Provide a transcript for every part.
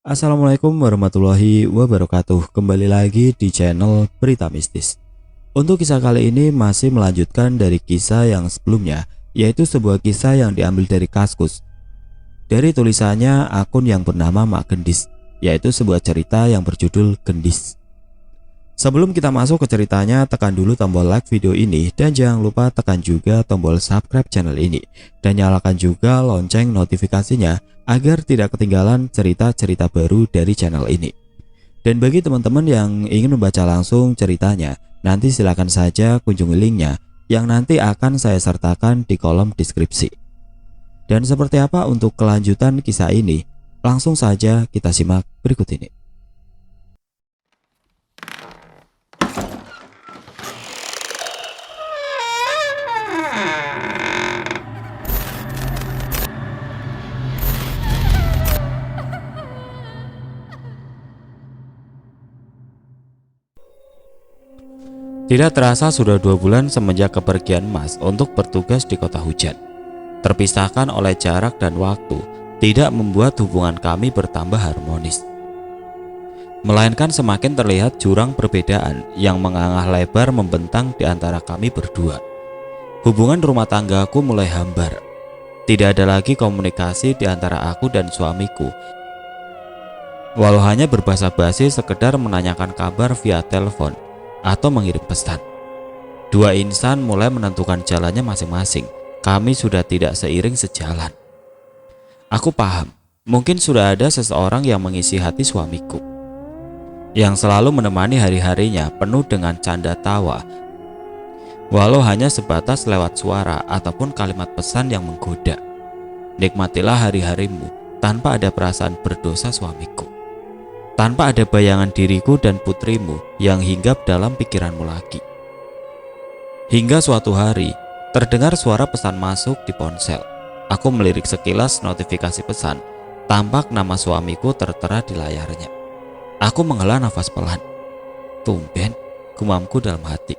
Assalamualaikum warahmatullahi wabarakatuh. Kembali lagi di channel Berita Mistis. Untuk kisah kali ini masih melanjutkan dari kisah yang sebelumnya, yaitu sebuah kisah yang diambil dari Kaskus. Dari tulisannya akun yang bernama Mak Gendis, yaitu sebuah cerita yang berjudul Gendis. Sebelum kita masuk ke ceritanya, tekan dulu tombol like video ini dan jangan lupa tekan juga tombol subscribe channel ini dan nyalakan juga lonceng notifikasinya agar tidak ketinggalan cerita-cerita baru dari channel ini. Dan bagi teman-teman yang ingin membaca langsung ceritanya, nanti silakan saja kunjungi linknya yang nanti akan saya sertakan di kolom deskripsi. Dan seperti apa untuk kelanjutan kisah ini? Langsung saja kita simak berikut ini. Tidak terasa sudah 2 bulan semenjak kepergian Mas untuk bertugas di kota hujan. Terpisahkan oleh jarak dan waktu tidak membuat hubungan kami bertambah harmonis, melainkan semakin terlihat jurang perbedaan yang mengangah lebar membentang di antara kami berdua. Hubungan rumah tanggaku mulai hambar. Tidak ada lagi komunikasi di antara aku dan suamiku, walau hanya berbasa-basi sekedar menanyakan kabar via telepon atau mengirim pesan. Dua insan mulai menentukan jalannya masing-masing. Kami sudah tidak seiring sejalan. Aku paham, mungkin sudah ada seseorang yang mengisi hati suamiku, yang selalu menemani hari-harinya penuh dengan canda tawa, walau hanya sebatas lewat suara ataupun kalimat pesan yang menggoda. Nikmatilah hari-harimu tanpa ada perasaan berdosa suamiku, tanpa ada bayangan diriku dan putrimu yang hinggap dalam pikiranmu lagi. Hingga suatu hari, terdengar suara pesan masuk di ponsel. Aku melirik sekilas notifikasi pesan. Tampak nama suamiku tertera di layarnya. Aku menghela nafas pelan. Tumben, gumamku dalam hati.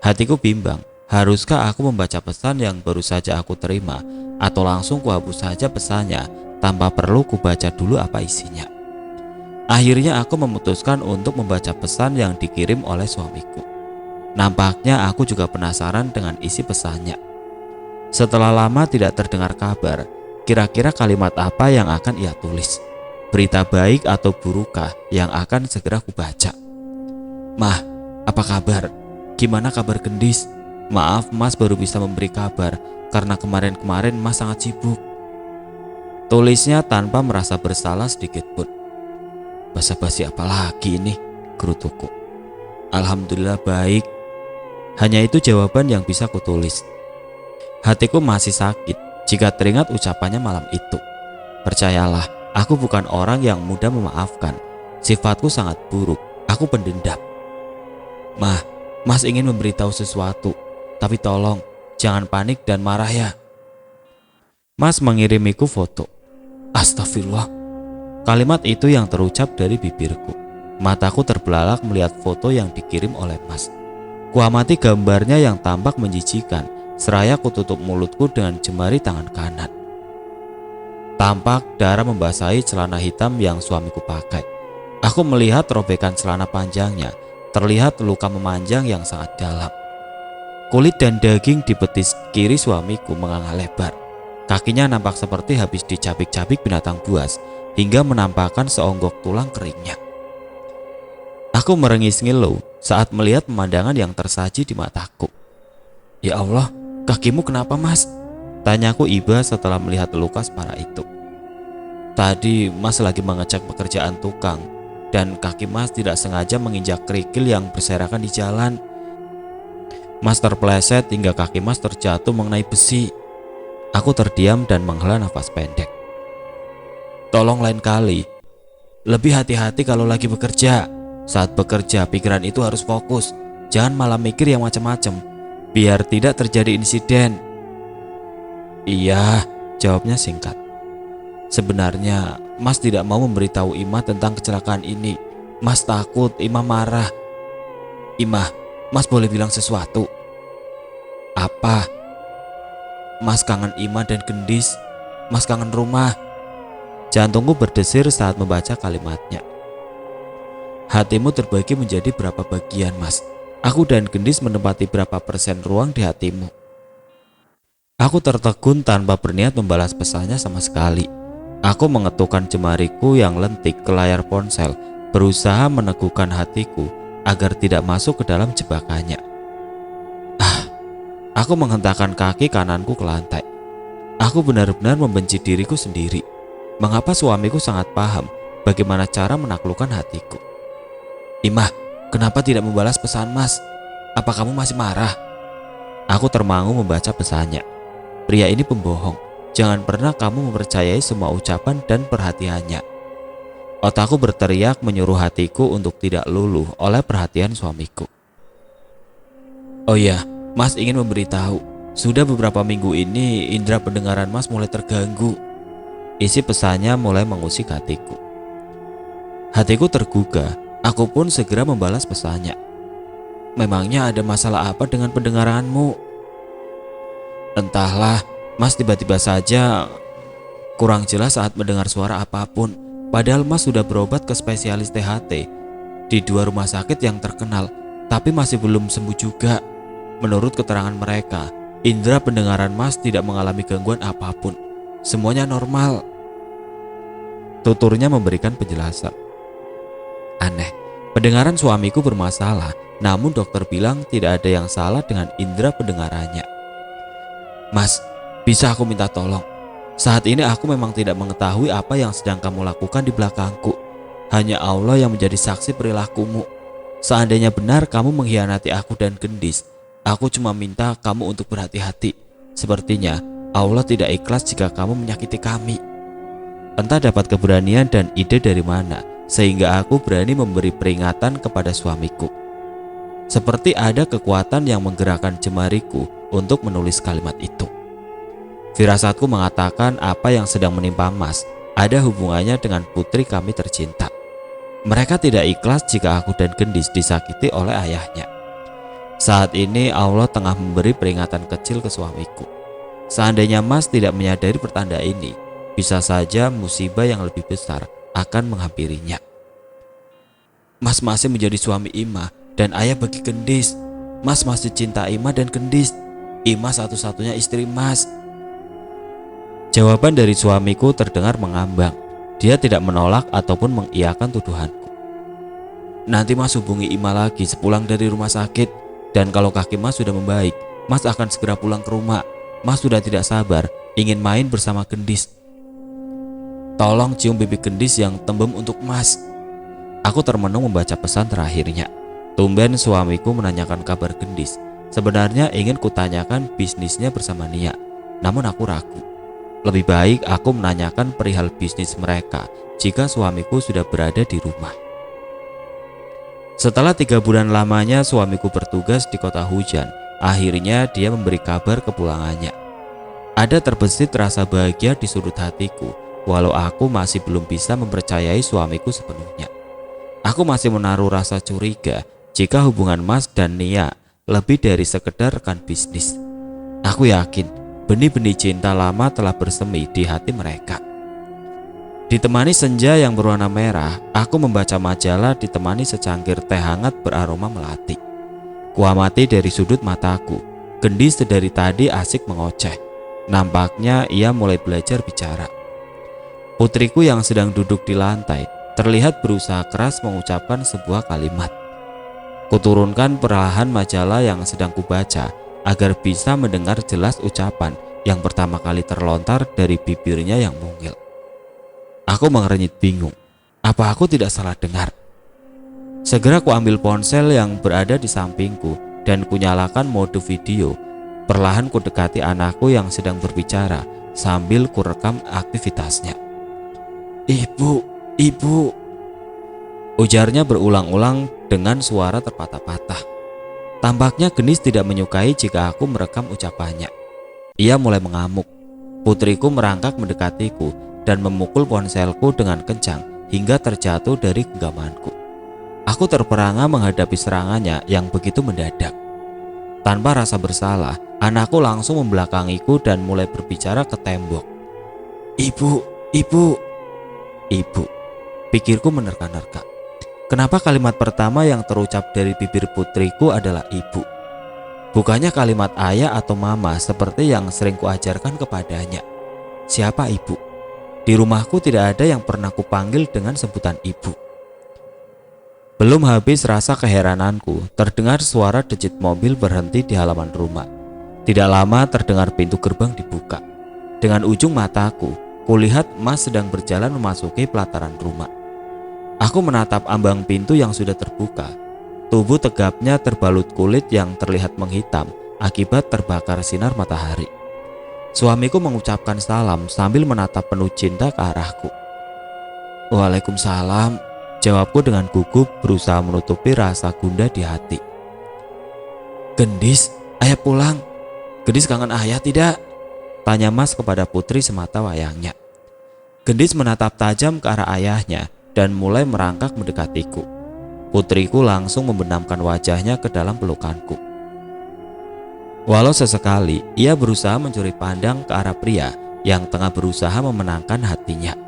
Hatiku bimbang, haruskah aku membaca pesan yang baru saja aku terima, atau langsung kuhapus saja pesannya tanpa perlu kubaca dulu apa isinya. Akhirnya aku memutuskan untuk membaca pesan yang dikirim oleh suamiku. Nampaknya aku juga penasaran dengan isi pesannya. Setelah lama tidak terdengar kabar, kira-kira kalimat apa yang akan ia tulis? Berita baik atau burukkah yang akan segera kubaca? Mah, apa kabar? Gimana kabar Gendis? Maaf Mas baru bisa memberi kabar karena kemarin-kemarin Mas sangat sibuk. Tulisnya tanpa merasa bersalah sedikit pun. Basa-basi apa lagi ini? Gerutuku. Alhamdulillah baik. Hanya itu jawaban yang bisa kutulis. Hatiku masih sakit jika teringat ucapannya malam itu. Percayalah, aku bukan orang yang mudah memaafkan. Sifatku sangat buruk. Aku pendendam. Mah, Mas ingin memberitahu sesuatu, tapi tolong jangan panik dan marah ya. Mas mengirimiku foto. Astagfirullah. Kalimat itu yang terucap dari bibirku. Mataku terbelalak melihat foto yang dikirim oleh Mas. Kuamati gambarnya yang tampak menjijikan, seraya kututup mulutku dengan jemari tangan kanan. Tampak darah membasahi celana hitam yang suamiku pakai. Aku melihat robekan celana panjangnya, terlihat luka memanjang yang sangat dalam. Kulit dan daging di betis kiri suamiku menganga lebar. Kakinya nampak seperti habis dicabik-cabik binatang buas, hingga menampakkan seonggok tulang keringnya. Aku merengis ngilu saat melihat pemandangan yang tersaji di mataku. Ya Allah, kakimu kenapa Mas? Tanyaku iba setelah melihat luka separah itu. Tadi Mas lagi mengecek pekerjaan tukang, dan kaki Mas tidak sengaja menginjak kerikil yang berserakan di jalan. Mas terpeleset hingga kaki Mas terjatuh mengenai besi. Aku terdiam dan menghela nafas pendek. Tolong lain kali lebih hati-hati kalau lagi bekerja. Saat bekerja pikiran itu harus fokus, jangan malah mikir yang macam-macam, biar tidak terjadi insiden. Iya, jawabnya singkat. Sebenarnya Mas tidak mau memberitahu Imah tentang kecelakaan ini. Mas takut Imah marah. Imah, Mas boleh bilang sesuatu? Apa? Mas kangen Imah dan Gendis. Mas kangen rumah. Jantungku berdesir saat membaca kalimatnya. Hatimu terbagi menjadi berapa bagian, Mas? Aku dan Gendis menempati berapa persen ruang di hatimu? Aku tertegun tanpa berniat membalas pesannya sama sekali. Aku mengetukkan jemariku yang lentik ke layar ponsel, berusaha meneguhkan hatiku agar tidak masuk ke dalam jebakannya. Aku menghentakkan kaki kananku ke lantai. Aku benar-benar membenci diriku sendiri. Mengapa suamiku sangat paham bagaimana cara menaklukkan hatiku? Imah, kenapa tidak membalas pesan Mas? Apa kamu masih marah? Aku termangu membaca pesannya. Pria ini pembohong. Jangan pernah kamu mempercayai semua ucapan dan perhatiannya. Otakku berteriak menyuruh hatiku untuk tidak luluh oleh perhatian suamiku. Oh iya, Mas ingin memberitahu, sudah beberapa minggu ini indera pendengaran Mas mulai terganggu. Isi pesannya mulai mengusik hatiku. Hatiku tergugah, aku pun segera membalas pesannya. Memangnya ada masalah apa dengan pendengaranmu? Entahlah, Mas tiba-tiba saja kurang jelas saat mendengar suara apapun. Padahal Mas sudah berobat ke spesialis THT di 2 rumah sakit yang terkenal, tapi masih belum sembuh juga. Menurut keterangan mereka, indera pendengaran Mas tidak mengalami gangguan apapun. Semuanya normal. Tuturnya memberikan penjelasan. Aneh, pendengaran suamiku bermasalah, namun dokter bilang tidak ada yang salah dengan indera pendengarannya. Mas, bisa aku minta tolong? Saat ini aku memang tidak mengetahui apa yang sedang kamu lakukan di belakangku. Hanya Allah yang menjadi saksi perilakumu. Seandainya benar kamu mengkhianati aku dan Gendis, aku cuma minta kamu untuk berhati-hati. Sepertinya Allah tidak ikhlas jika kamu menyakiti kami. Entah dapat keberanian dan ide dari mana, sehingga aku berani memberi peringatan kepada suamiku. Seperti ada kekuatan yang menggerakkan jemariku untuk menulis kalimat itu. Firasatku mengatakan apa yang sedang menimpa Mas ada hubungannya dengan putri kami tercinta. Mereka tidak ikhlas jika aku dan Gendis disakiti oleh ayahnya. Saat ini Allah tengah memberi peringatan kecil ke suamiku. Seandainya Mas tidak menyadari pertanda ini, bisa saja musibah yang lebih besar akan menghampirinya. Mas masih menjadi suami Ima dan ayah bagi Gendis. Mas masih cinta Ima dan Gendis. Ima satu-satunya istri Mas. Jawaban dari suamiku terdengar mengambang. Dia tidak menolak ataupun mengiyakan tuduhanku. Nanti Mas hubungi Ima lagi sepulang dari rumah sakit. Dan kalau kaki Mas sudah membaik, Mas akan segera pulang ke rumah. Mas sudah tidak sabar ingin main bersama Gendis. Tolong cium pipi Gendis yang tembem untuk Mas. Aku termenung membaca pesan terakhirnya. Tumben suamiku menanyakan kabar Gendis. Sebenarnya ingin kutanyakan bisnisnya bersama Nia, namun aku ragu. Lebih baik aku menanyakan perihal bisnis mereka jika suamiku sudah berada di rumah. Setelah 3 bulan lamanya suamiku bertugas di kota hujan, akhirnya dia memberi kabar kepulangannya. Ada terbesit rasa bahagia di sudut hatiku, walau aku masih belum bisa mempercayai suamiku sepenuhnya. Aku masih menaruh rasa curiga jika hubungan Mas dan Nia lebih dari sekedar rekan bisnis. Aku yakin benih-benih cinta lama telah bersemi di hati mereka. Ditemani senja yang berwarna merah, aku membaca majalah ditemani secangkir teh hangat beraroma melati. Kuamati dari sudut mataku, Gendis sedari tadi asik mengoceh. Nampaknya ia mulai belajar bicara. Putriku yang sedang duduk di lantai terlihat berusaha keras mengucapkan sebuah kalimat. Kuturunkan perlahan majalah yang sedang kubaca agar bisa mendengar jelas ucapan yang pertama kali terlontar dari bibirnya yang mungil. Aku mengernyit bingung. Apa aku tidak salah dengar? Segera kuambil ponsel yang berada di sampingku dan kunyalakan mode video. Perlahan kudekati anakku yang sedang berbicara sambil kurekam aktivitasnya. Ibu, ujarnya berulang-ulang dengan suara terpatah-patah. Tampaknya Gendis tidak menyukai jika aku merekam ucapannya. Ia mulai mengamuk. Putriku merangkak mendekatiku dan memukul ponselku dengan kencang hingga terjatuh dari genggamanku. Aku terperangah menghadapi serangannya yang begitu mendadak. Tanpa rasa bersalah, anakku langsung membelakangiku dan mulai berbicara ke tembok. Ibu, Ibu. Pikirku menerka-nerka. Kenapa kalimat pertama yang terucap dari bibir putriku adalah ibu? Bukannya kalimat ayah atau mama seperti yang sering kuajarkan kepadanya. Siapa ibu? Di rumahku tidak ada yang pernah kupanggil dengan sebutan ibu. Belum habis rasa keherananku, terdengar suara dejit mobil berhenti di halaman rumah. Tidak lama terdengar pintu gerbang dibuka. Dengan ujung mataku, kulihat Mas sedang berjalan memasuki pelataran rumah. Aku menatap ambang pintu yang sudah terbuka. Tubuh tegapnya terbalut kulit yang terlihat menghitam akibat terbakar sinar matahari. Suamiku mengucapkan salam sambil menatap penuh cinta ke arahku. Waalaikumsalam, jawabku dengan gugup berusaha menutupi rasa gundah di hati. Gendis, ayah pulang. Gendis kangen ayah tidak? Tanya Mas kepada putri semata wayangnya. Gendis menatap tajam ke arah ayahnya dan mulai merangkak mendekatiku. Putriku langsung membenamkan wajahnya ke dalam pelukanku. Walau sesekali ia berusaha mencuri pandang ke arah pria yang tengah berusaha memenangkan hatinya.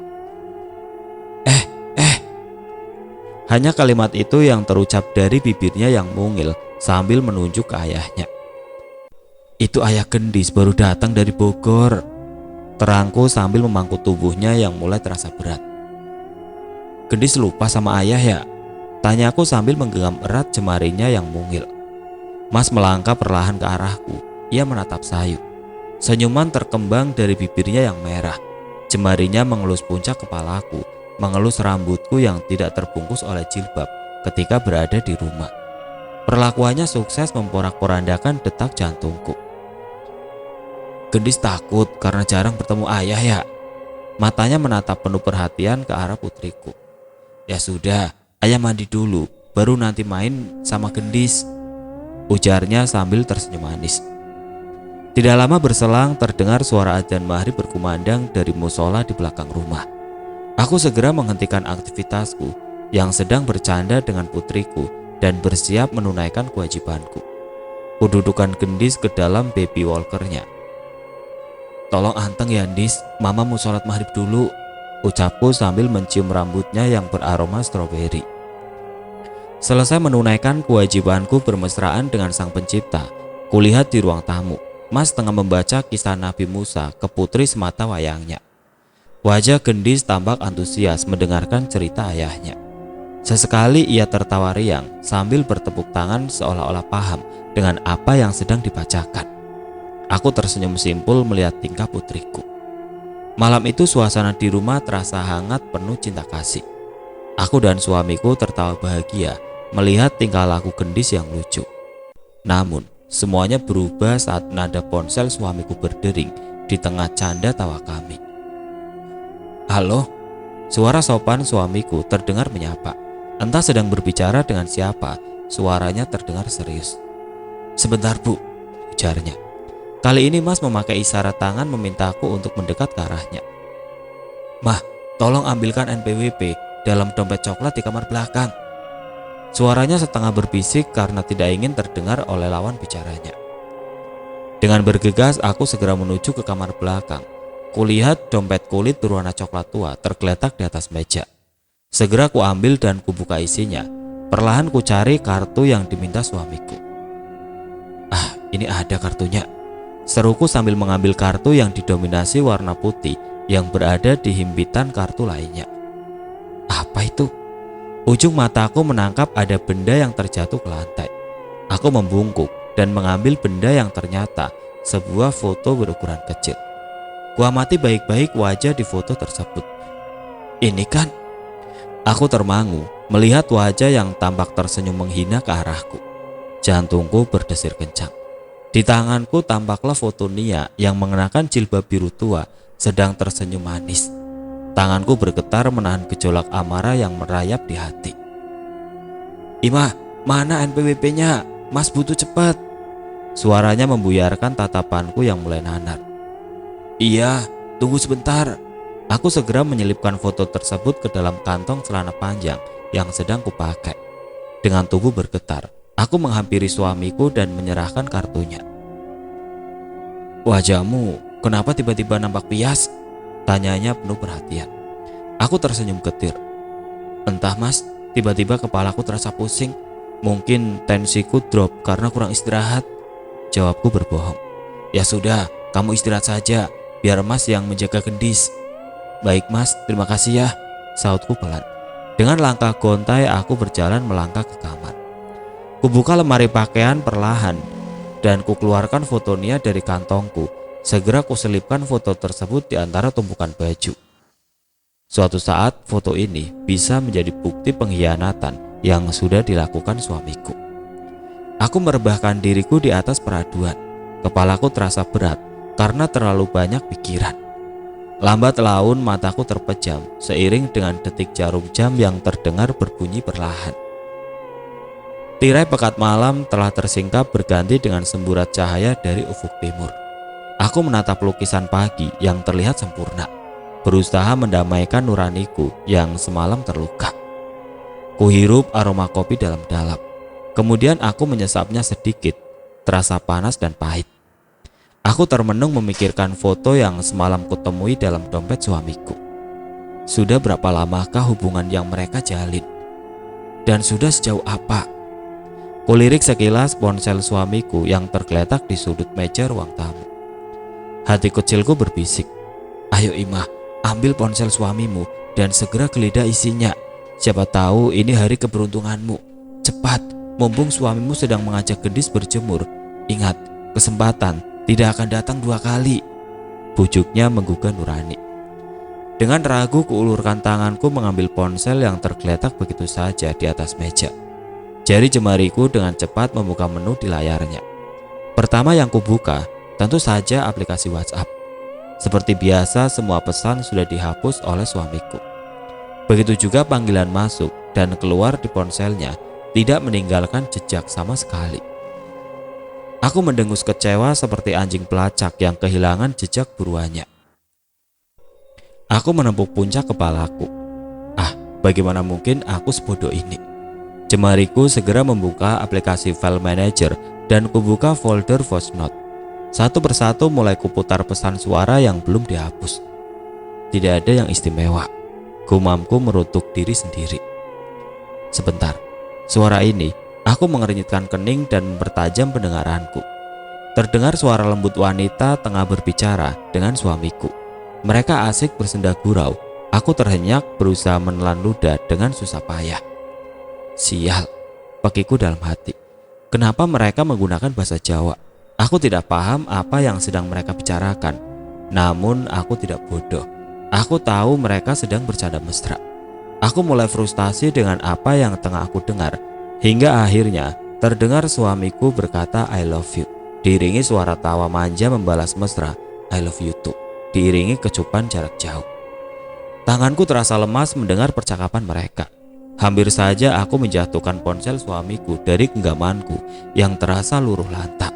Hanya kalimat itu yang terucap dari bibirnya yang mungil sambil menunjuk ke ayahnya. Itu ayah Gendis baru datang dari Bogor, terangku sambil memangku tubuhnya yang mulai terasa berat. Gendis lupa sama ayah ya? Tanyaku sambil menggenggam erat jemarinya yang mungil. Mas melangkah perlahan ke arahku. Ia menatap sayu. Senyuman terkembang dari bibirnya yang merah. Jemarinya mengelus puncak kepalaku, mengelus rambutku yang tidak terbungkus oleh jilbab ketika berada di rumah. Perlakuannya sukses memporak-porandakan detak jantungku. Gendis takut karena jarang bertemu ayah ya? Matanya menatap penuh perhatian ke arah putriku. Ya sudah, ayah mandi dulu, baru nanti main sama Gendis, ujarnya sambil tersenyum manis. Tidak lama berselang terdengar suara adzan maghrib berkumandang dari musola di belakang rumah. Aku segera menghentikan aktivitasku yang sedang bercanda dengan putriku dan bersiap menunaikan kewajibanku. Kududukan Gendis ke dalam baby walkernya. Tolong anteng ya Ndis, mama mau sholat maghrib dulu, ucapku sambil mencium rambutnya yang beraroma stroberi. Selesai menunaikan kewajibanku bermesraan dengan sang pencipta, kulihat di ruang tamu, Mas tengah membaca kisah Nabi Musa ke putri semata wayangnya. Wajah Gendis tampak antusias mendengarkan cerita ayahnya. Sesekali ia tertawa riang sambil bertepuk tangan seolah-olah paham dengan apa yang sedang dibacakan. Aku tersenyum simpul melihat tingkah putriku. Malam itu suasana di rumah terasa hangat penuh cinta kasih. Aku dan suamiku tertawa bahagia melihat tingkah laku Gendis yang lucu. Namun, semuanya berubah saat nada ponsel suamiku berdering di tengah canda tawa kami. Halo, suara sopan suamiku terdengar menyapa. Entah sedang berbicara dengan siapa, suaranya terdengar serius. Sebentar bu, ujarnya. Kali ini Mas memakai isyarat tangan memintaku untuk mendekat ke arahnya. Mah, tolong ambilkan NPWP dalam dompet coklat di kamar belakang. Suaranya setengah berbisik karena tidak ingin terdengar oleh lawan bicaranya. Dengan bergegas aku segera menuju ke kamar belakang. Kulihat dompet kulit berwarna coklat tua tergeletak di atas meja. Segera ku ambil dan kubuka isinya. Perlahan ku cari kartu yang diminta suamiku. Ah, ini ada kartunya, seruku sambil mengambil kartu yang didominasi warna putih yang berada di himpitan kartu lainnya. Apa itu? Ujung mataku menangkap ada benda yang terjatuh ke lantai. Aku membungkuk dan mengambil benda yang ternyata sebuah foto berukuran kecil. Kuamati baik-baik wajah di foto tersebut. Ini kan? Aku termangu melihat wajah yang tampak tersenyum menghina ke arahku. Jantungku berdesir kencang. Di tanganku tampaklah foto Nia yang mengenakan jilbab biru tua sedang tersenyum manis. Tanganku bergetar menahan gejolak amarah yang merayap di hati. Ima, mana NPWP-nya? Mas butuh cepat. Suaranya membuyarkan tatapanku yang mulai nanar. Iya, tunggu sebentar. Aku segera menyelipkan foto tersebut ke dalam kantong celana panjang yang sedang kupakai. Dengan tubuh bergetar, aku menghampiri suamiku dan menyerahkan kartunya. Wajahmu kenapa tiba-tiba nampak pias? Tanyanya penuh perhatian. Aku tersenyum getir. Entah mas, tiba-tiba kepalaku terasa pusing. Mungkin tensiku drop karena kurang istirahat. Jawabku berbohong. Ya sudah, kamu istirahat saja, biar mas yang menjaga gendis. Baik mas, terima kasih ya, sautku pelan. Dengan langkah gontai aku berjalan melangkah ke kamar. Kubuka lemari pakaian perlahan dan kukeluarkan foto Nia dari kantongku. Segera kuselipkan foto tersebut di antara tumpukan baju. Suatu saat foto ini bisa menjadi bukti pengkhianatan yang sudah dilakukan suamiku. Aku merebahkan diriku di atas peraduan. Kepalaku terasa berat karena terlalu banyak pikiran. Lambat laun mataku terpejam seiring dengan detik jarum jam yang terdengar berbunyi perlahan. Tirai pekat malam telah tersingkap berganti dengan semburat cahaya dari ufuk timur. Aku menatap lukisan pagi yang terlihat sempurna, berusaha mendamaikan nuraniku yang semalam terluka. Kuhirup aroma kopi dalam-dalam. Kemudian aku menyesapnya sedikit, terasa panas dan pahit. Aku termenung memikirkan foto yang semalam kutemui dalam dompet suamiku. Sudah berapa lamakah hubungan yang mereka jalin? Dan sudah sejauh apa? Kulirik sekilas ponsel suamiku yang tergeletak di sudut meja ruang tamu. Hati kecilku berbisik, ayo Imah, ambil ponsel suamimu dan segera geledah isinya. Siapa tahu ini hari keberuntunganmu. Cepat, mumpung suamimu sedang mengajak gendis berjemur. Ingat, kesempatan tidak akan datang dua kali. Bujuknya menggugah nurani. Dengan ragu kuulurkan tanganku mengambil ponsel yang tergeletak begitu saja di atas meja. Jari jemariku dengan cepat membuka menu di layarnya. Pertama yang kubuka tentu saja aplikasi WhatsApp. Seperti biasa semua pesan sudah dihapus oleh suamiku. Begitu juga panggilan masuk dan keluar di ponselnya tidak meninggalkan jejak sama sekali. Aku mendengus kecewa seperti anjing pelacak yang kehilangan jejak buruannya. Aku menepuk puncak kepalaku. Bagaimana mungkin aku sebodoh ini? Jemariku segera membuka aplikasi file manager dan kubuka folder voice note. Satu persatu mulai kuputar pesan suara yang belum dihapus. Tidak ada yang istimewa. Gumamku merutuk diri sendiri. Sebentar, suara ini, aku mengernyitkan kening dan mempertajam pendengaranku. Terdengar suara lembut wanita tengah berbicara dengan suamiku. Mereka asik bersenda gurau. Aku terhenyak berusaha menelan ludah dengan susah payah. Sial, pikirku dalam hati. Kenapa mereka menggunakan bahasa Jawa? Aku tidak paham apa yang sedang mereka bicarakan. Namun aku tidak bodoh. Aku tahu mereka sedang bercanda mesra. Aku mulai frustasi dengan apa yang tengah aku dengar. Hingga akhirnya terdengar suamiku berkata I love you. Diiringi suara tawa manja membalas mesra I love you too. Diiringi kecupan jarak jauh. Tanganku terasa lemas mendengar percakapan mereka. Hampir saja aku menjatuhkan ponsel suamiku dari genggamanku yang terasa luruh lantak.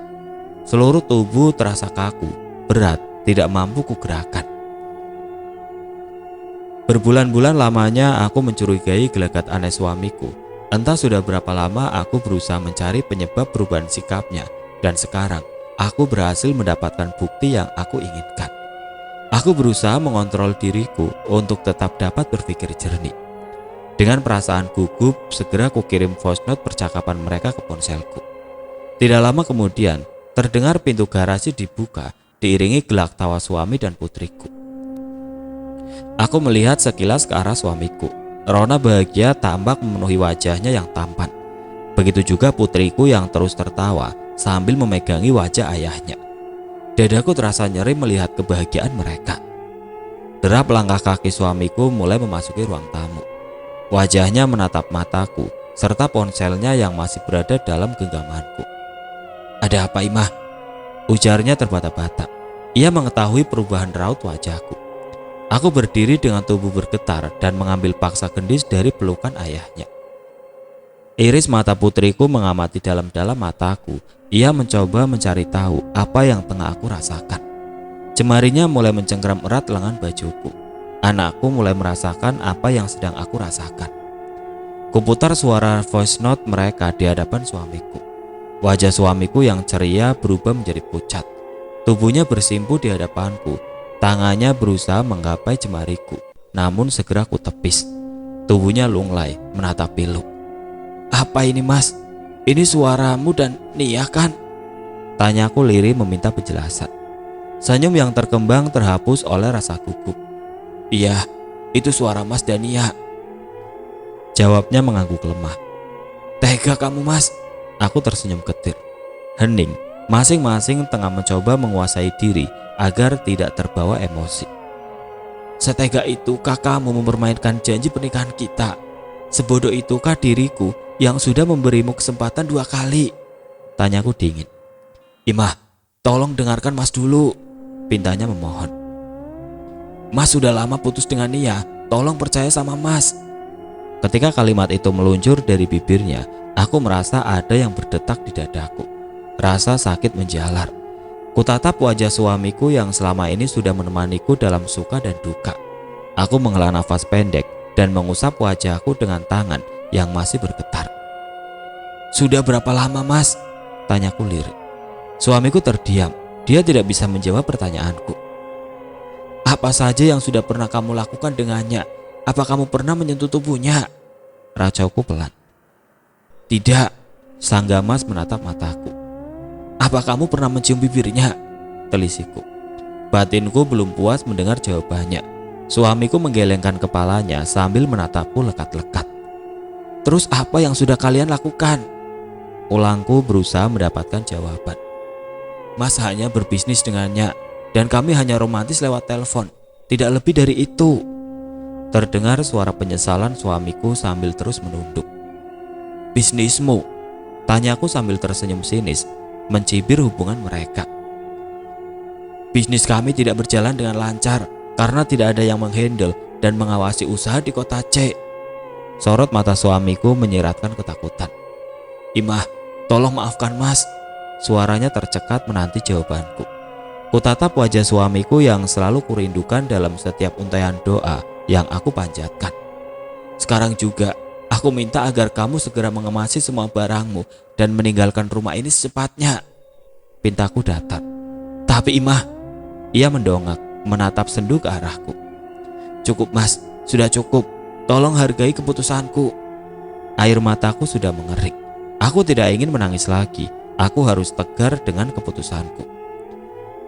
Seluruh tubuh terasa kaku, berat, tidak mampu kugerakkan. Berbulan-bulan lamanya aku mencurigai gelagat aneh suamiku. Entah sudah berapa lama aku berusaha mencari penyebab perubahan sikapnya, dan sekarang aku berhasil mendapatkan bukti yang aku inginkan. Aku berusaha mengontrol diriku untuk tetap dapat berpikir jernih. Dengan perasaan gugup, segera kukirim voice note percakapan mereka ke ponselku. Tidak lama kemudian, terdengar pintu garasi dibuka, diiringi gelak tawa suami dan putriku. Aku melihat sekilas ke arah suamiku. Rona bahagia tampak memenuhi wajahnya yang tampan. Begitu juga putriku yang terus tertawa sambil memegangi wajah ayahnya. Dadaku terasa nyeri melihat kebahagiaan mereka. Derap langkah kaki suamiku mulai memasuki ruang tamu. Wajahnya menatap mataku serta ponselnya yang masih berada dalam genggamanku. Ada apa Imah? Ujarnya terbata-bata. Ia mengetahui perubahan raut wajahku. Aku berdiri dengan tubuh bergetar dan mengambil paksa gendis dari pelukan ayahnya. Iris mata putriku mengamati dalam-dalam mataku. Ia mencoba mencari tahu apa yang tengah aku rasakan. Jemarinya mulai mencengkeram erat lengan bajuku. Anakku mulai merasakan apa yang sedang aku rasakan. Kuputar suara voice note mereka di hadapan suamiku. Wajah suamiku yang ceria berubah menjadi pucat. Tubuhnya bersimpu di hadapanku. Tangannya berusaha menggapai jemariku. namun segera ku tepis. Tubuhnya lunglai menatap pilu. "Apa ini Mas? Ini suaramu dan Nia kan?" Tanyaku lirih meminta penjelasan. Senyum yang terkembang terhapus oleh rasa gugup. "Iya, itu suara Mas dan Nia," jawabnya mengangguk lemah. "Tega kamu Mas." Aku tersenyum ketir. Hening, masing-masing tengah mencoba menguasai diri agar tidak terbawa emosi. "Setega itukah kamu mempermainkan janji pernikahan kita? Sebodoh itukah diriku yang sudah memberimu kesempatan 2 kali?" Tanyaku dingin. "Imah, tolong dengarkan Mas dulu," pintanya memohon. "Mas sudah lama putus dengan Nia, tolong percaya sama Mas." Ketika kalimat itu meluncur dari bibirnya, aku merasa ada yang berdetak di dadaku. Rasa sakit menjalar. Kutatap wajah suamiku yang selama ini sudah menemaniku dalam suka dan duka. Aku menghela nafas pendek dan mengusap wajahku dengan tangan yang masih bergetar. "Sudah berapa lama Mas?" tanyaku lirik. Suamiku terdiam. Dia tidak bisa menjawab pertanyaanku. "Apa saja yang sudah pernah kamu lakukan dengannya? Apa kamu pernah menyentuh tubuhnya?" racauku pelan. "Tidak," sangga Mas menatap mataku. "Apa kamu pernah mencium bibirnya?" telisiku. Batinku belum puas mendengar jawabannya. Suamiku menggelengkan kepalanya sambil menatapku lekat-lekat. "Terus apa yang sudah kalian lakukan?" Ulangku berusaha mendapatkan jawaban. "Mas hanya berbisnis dengannya dan kami hanya romantis lewat telepon, tidak lebih dari itu." Terdengar suara penyesalan suamiku sambil terus menunduk. "Bisnismu?" tanyaku sambil tersenyum sinis, mencibir hubungan mereka. "Bisnis kami tidak berjalan dengan lancar karena tidak ada yang menghandle dan mengawasi usaha di kota C." Sorot mata suamiku menyiratkan ketakutan. "Imah, tolong maafkan Mas." Suaranya tercekat menanti jawabanku. Kutatap wajah suamiku yang selalu kurindukan dalam setiap untaian doa yang aku panjatkan. "Sekarang juga aku minta agar kamu segera mengemasi semua barangmu dan meninggalkan rumah ini secepatnya." Pintaku datar. "Tapi Imah," ia mendongak menatap sendu ke arahku. "Cukup Mas, sudah cukup. Tolong hargai keputusanku." Air mataku sudah mengering. Aku tidak ingin menangis lagi. Aku harus tegar dengan keputusanku.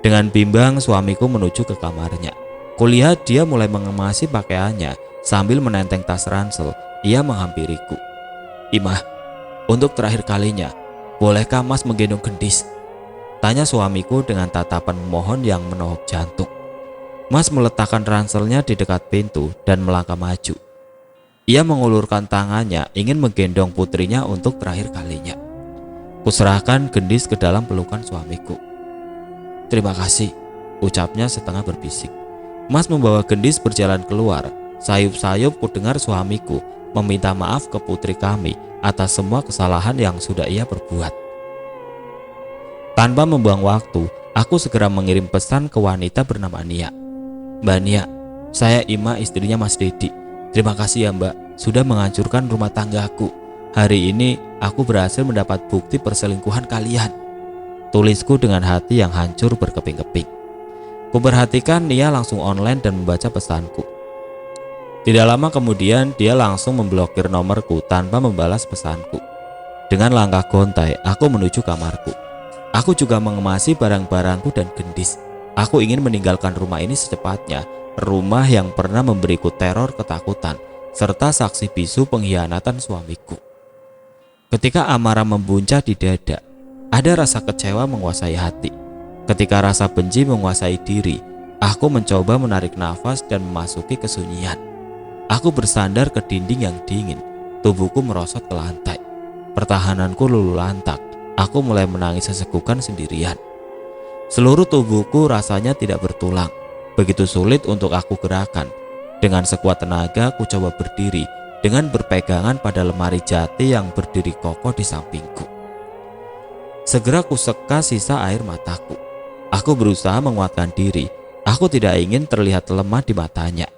Dengan bimbang suamiku menuju ke kamarnya. Kulihat dia mulai mengemasi pakaiannya sambil menenteng tas ransel. Ia menghampiriku. "Imah, untuk terakhir kalinya, bolehkah Mas menggendong gendis?" tanya suamiku dengan tatapan memohon yang menohok jantung. Mas meletakkan ranselnya di dekat pintu dan melangkah maju. Ia mengulurkan tangannya ingin menggendong putrinya untuk terakhir kalinya. Kuserahkan gendis ke dalam pelukan suamiku. "Terima kasih," ucapnya setengah berbisik. Mas membawa gendis berjalan keluar. Sayup-sayup kudengar suamiku meminta maaf ke putri kami atas semua kesalahan yang sudah ia perbuat. Tanpa membuang waktu, aku segera mengirim pesan ke wanita bernama Nia. "Mbak Nia, saya Ima, istrinya Mas Dedi. Terima kasih ya Mbak, sudah menghancurkan rumah tanggaku. Hari ini aku berhasil mendapat bukti perselingkuhan kalian." Tulisku dengan hati yang hancur berkeping-keping. Kuperhatikan Nia langsung online dan membaca pesanku. Tidak lama kemudian dia langsung memblokir nomorku tanpa membalas pesanku. Dengan langkah gontai, aku menuju kamarku. Aku juga mengemasi barang-barangku dan gendis. Aku ingin meninggalkan rumah ini secepatnya, rumah yang pernah memberiku teror ketakutan, serta saksi bisu pengkhianatan suamiku. Ketika amarah membuncah di dada, ada rasa kecewa menguasai hati. Ketika rasa benci menguasai diri, aku mencoba menarik nafas dan memasuki kesunyian. Aku bersandar ke dinding yang dingin, tubuhku merosot ke lantai. Pertahananku luluh lantak, aku mulai menangis sesegukan sendirian. Seluruh tubuhku rasanya tidak bertulang, begitu sulit untuk aku gerakan. Dengan sekuat tenaga, ku coba berdiri dengan berpegangan pada lemari jati yang berdiri kokoh di sampingku. Segera kuseka sisa air mataku. Aku berusaha menguatkan diri. Aku tidak ingin terlihat lemah di matanya.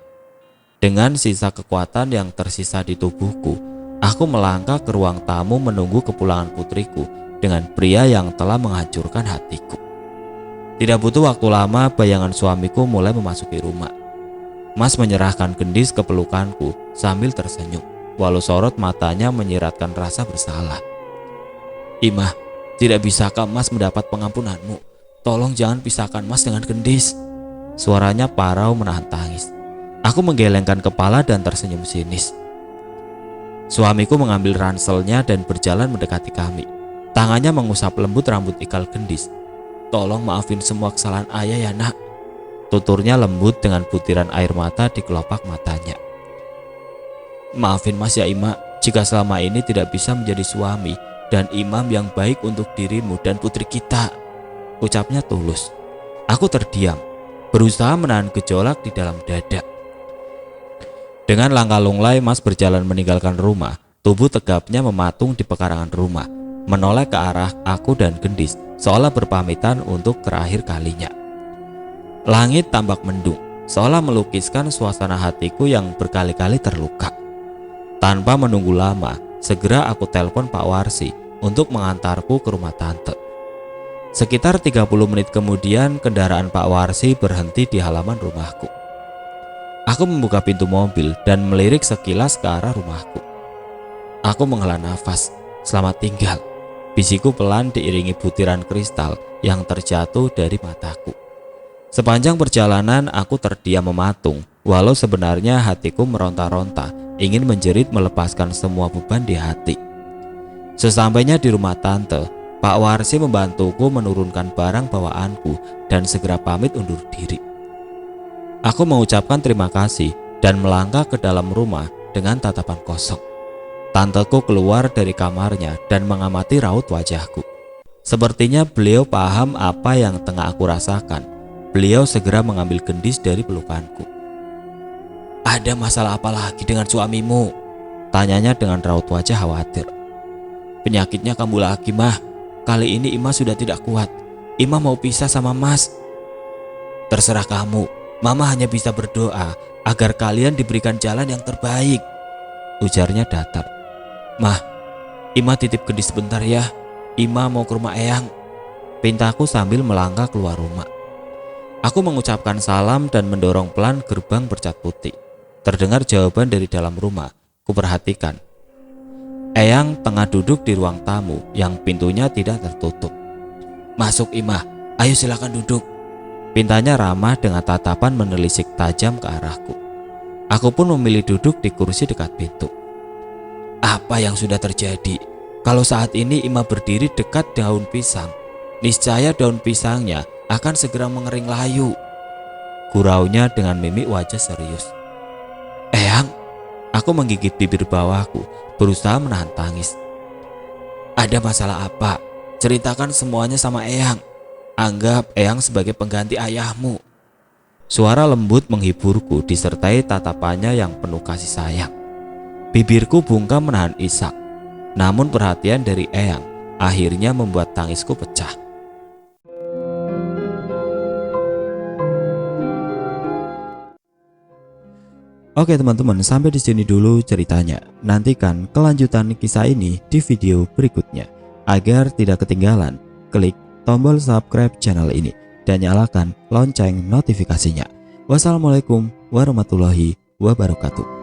Dengan sisa kekuatan yang tersisa di tubuhku, aku melangkah ke ruang tamu menunggu kepulangan putriku dengan pria yang telah menghancurkan hatiku. Tidak butuh waktu lama, bayangan suamiku mulai memasuki rumah. Mas menyerahkan gendis ke pelukanku sambil tersenyum, walau sorot matanya menyiratkan rasa bersalah. Imah, tidak bisakah Mas mendapat pengampunanmu? Tolong jangan pisahkan Mas dengan gendis. Suaranya parau menahan tangis. Aku menggelengkan kepala dan tersenyum sinis. Suamiku mengambil ranselnya dan berjalan mendekati kami. Tangannya mengusap lembut rambut ikal gendis. Tolong maafin semua kesalahan ayah ya nak. Tuturnya lembut dengan butiran air mata di kelopak matanya. Maafin Mas ya Ima, jika selama ini tidak bisa menjadi suami dan imam yang baik untuk dirimu dan putri kita. Ucapnya tulus. Aku terdiam, berusaha menahan gejolak di dalam dada. Dengan langkah lunglai Mas berjalan meninggalkan rumah. Tubuh tegapnya mematung di pekarangan rumah, menoleh ke arah aku dan gendis, seolah berpamitan untuk terakhir kalinya. Langit tampak mendung, seolah melukiskan suasana hatiku yang berkali-kali terluka. Tanpa menunggu lama, segera aku telepon Pak Warsi untuk mengantarku ke rumah tante. Sekitar 30 menit kemudian, kendaraan Pak Warsi berhenti di halaman rumahku. Aku membuka pintu mobil dan melirik sekilas ke arah rumahku. Aku menghela nafas. Selamat tinggal, bisiku pelan diiringi butiran kristal yang terjatuh dari mataku. Sepanjang perjalanan aku terdiam mematung, walau sebenarnya hatiku meronta-ronta, ingin menjerit melepaskan semua beban di hati. Sesampainya di rumah tante, Pak Warsi membantuku menurunkan barang bawaanku dan segera pamit undur diri. Aku mengucapkan terima kasih dan melangkah ke dalam rumah dengan tatapan kosong. Tanteku keluar dari kamarnya dan mengamati raut wajahku. Sepertinya beliau paham apa yang tengah aku rasakan. Beliau segera mengambil gendis dari pelukanku. Ada masalah apa lagi dengan suamimu? Tanyanya dengan raut wajah khawatir. Penyakitnya kambuh lagi mah. Kali ini Ima sudah tidak kuat. Ima mau pisah sama Mas. Terserah kamu. Mama hanya bisa berdoa agar kalian diberikan jalan yang terbaik. Ujarnya datar. Mah, Ima titip gendis sebentar ya. Ima mau ke rumah Eyang. Pintaku sambil melangkah keluar rumah. Aku mengucapkan salam dan mendorong pelan gerbang bercat putih. Terdengar jawaban dari dalam rumah. Kuperhatikan. Eyang tengah duduk di ruang tamu yang pintunya tidak tertutup. Masuk Imah, ayo silakan duduk. Pintanya ramah dengan tatapan menelisik tajam ke arahku. Aku pun memilih duduk di kursi dekat pintu. Apa yang sudah terjadi? Kalau saat ini Imah berdiri dekat daun pisang, niscaya daun pisangnya akan segera mengering layu. Guraunya dengan mimik wajah serius. Eyang, aku menggigit bibir bawahku, berusaha menahan tangis. Ada masalah apa? Ceritakan semuanya sama Eyang. Anggap Eyang sebagai pengganti ayahmu. Suara lembut menghiburku disertai tatapannya yang penuh kasih sayang. Bibirku bungkam menahan isak. Namun perhatian dari Eyang akhirnya membuat tangisku pecah. Oke teman-teman, sampai di sini dulu ceritanya. Nantikan kelanjutan kisah ini di video berikutnya. Agar tidak ketinggalan, klik tombol subscribe channel ini dan nyalakan lonceng notifikasinya. Wassalamualaikum warahmatullahi wabarakatuh.